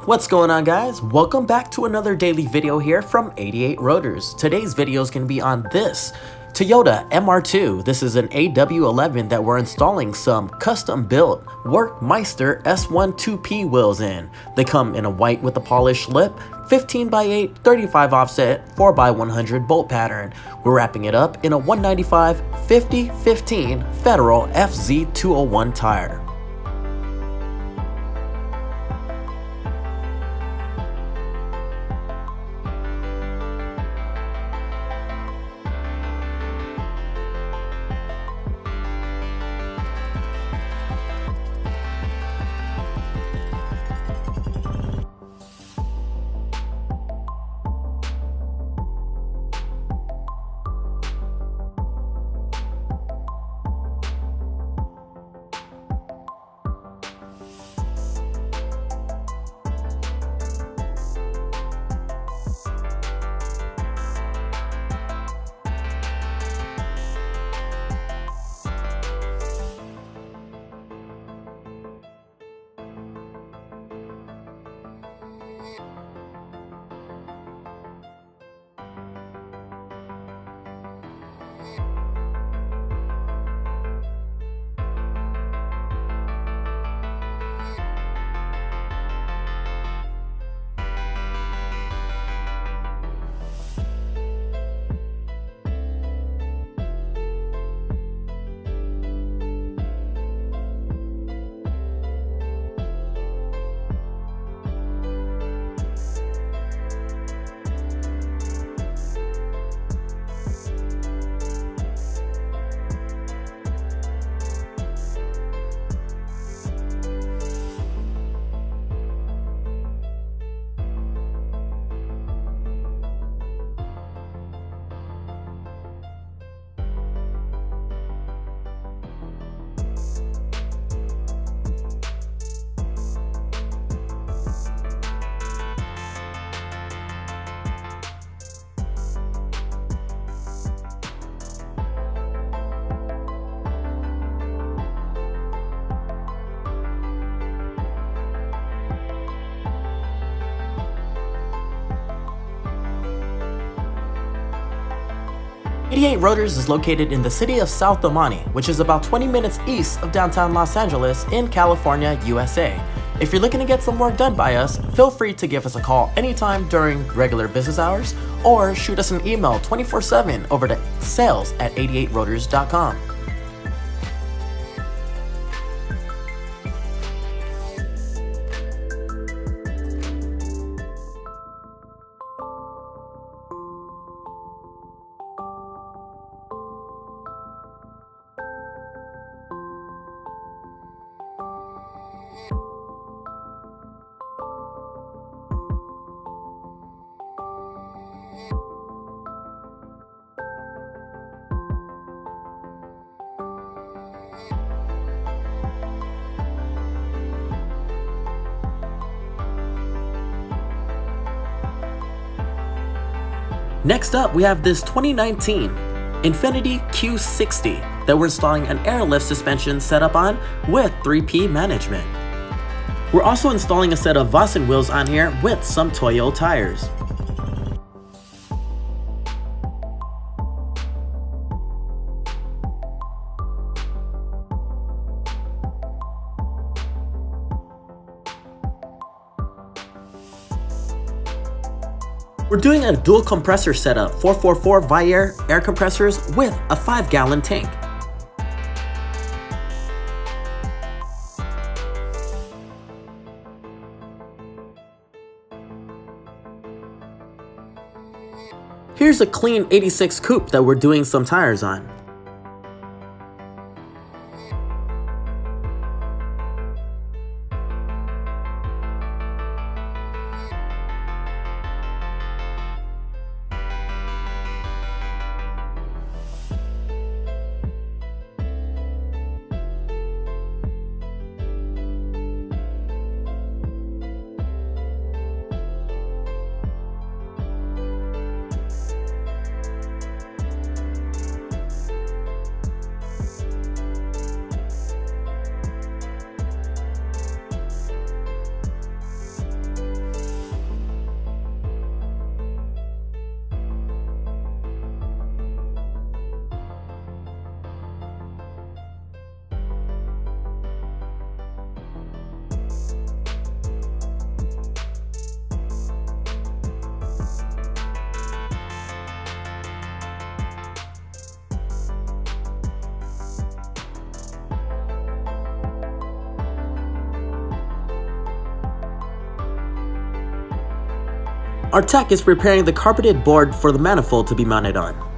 What's going on, guys? Welcome back to another daily video here from 88 Rotors. Today's video is going to be on this Toyota MR2. This is an AW11 that we're installing some custom built Workmeister S12P wheels in. They come in a white with a polished lip, 15x8, 35 offset, 4x100 bolt pattern. We're wrapping it up in a 195/50/15 Federal FZ201 tire. Rotors is located in the city of South El Monte, which is about 20 minutes east of downtown Los Angeles in California, USA. If you're looking to get some work done by us, feel free to give us a call anytime during regular business hours or shoot us an email 24/7 over to sales@88rotors.com. Next up, we have this 2019 Infiniti Q60 that we're installing an airlift suspension setup on with 3P management. We're also installing a set of Vossen wheels on here with some TOYOTA tires. We're doing a dual compressor setup, 444 Viair air compressors with a 5-gallon tank. Here's a clean 86 coupe that we're doing some tires on. Our tech is preparing the carpeted board for the manifold to be mounted on.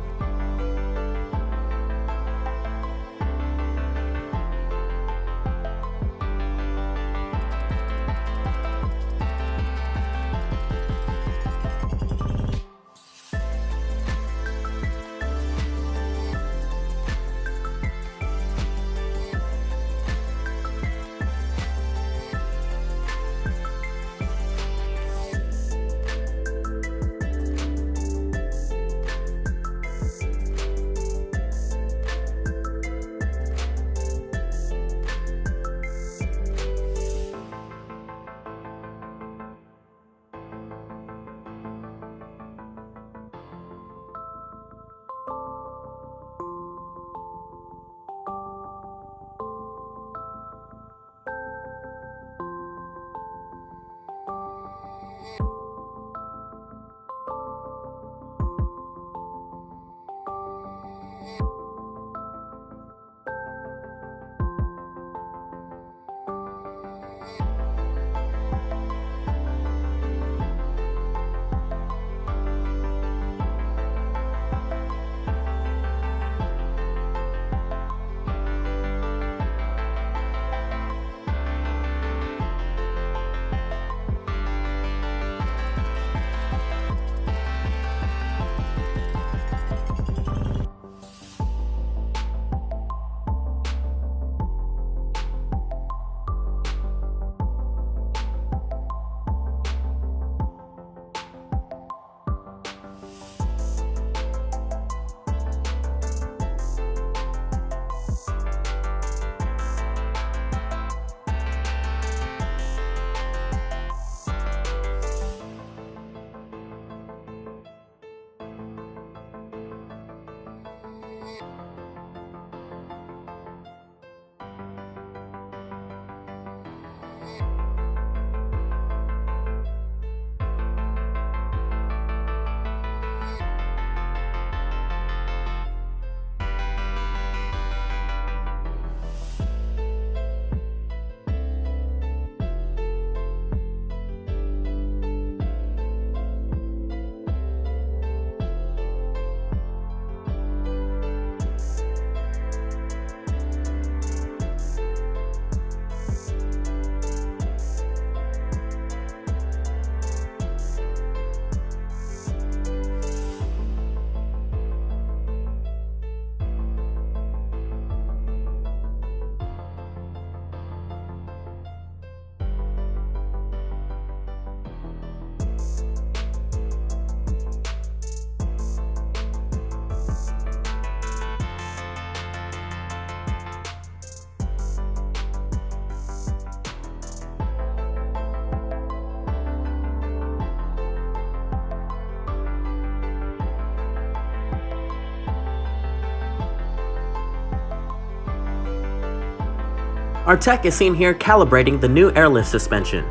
Our tech is seen here calibrating the new airlift suspension.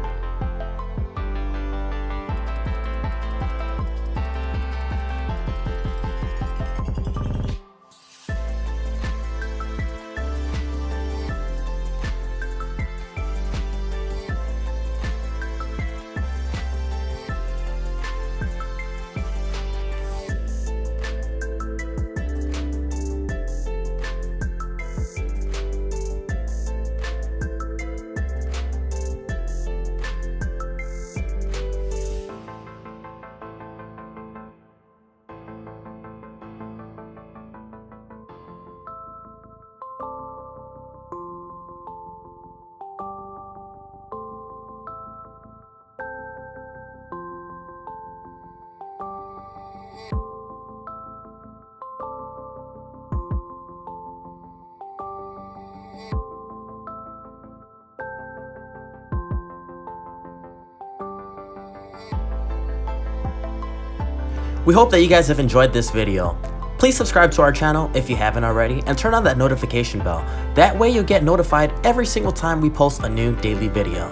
We hope that you guys have enjoyed this video. Please subscribe to our channel if you haven't already and turn on that notification bell. That way you'll get notified every single time we post a new daily video.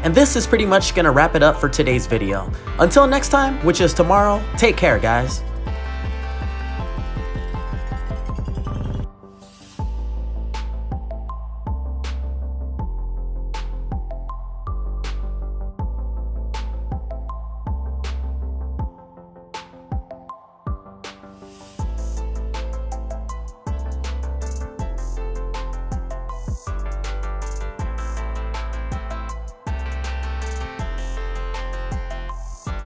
And this is pretty much gonna wrap it up for today's video. Until next time, which is tomorrow, take care guys.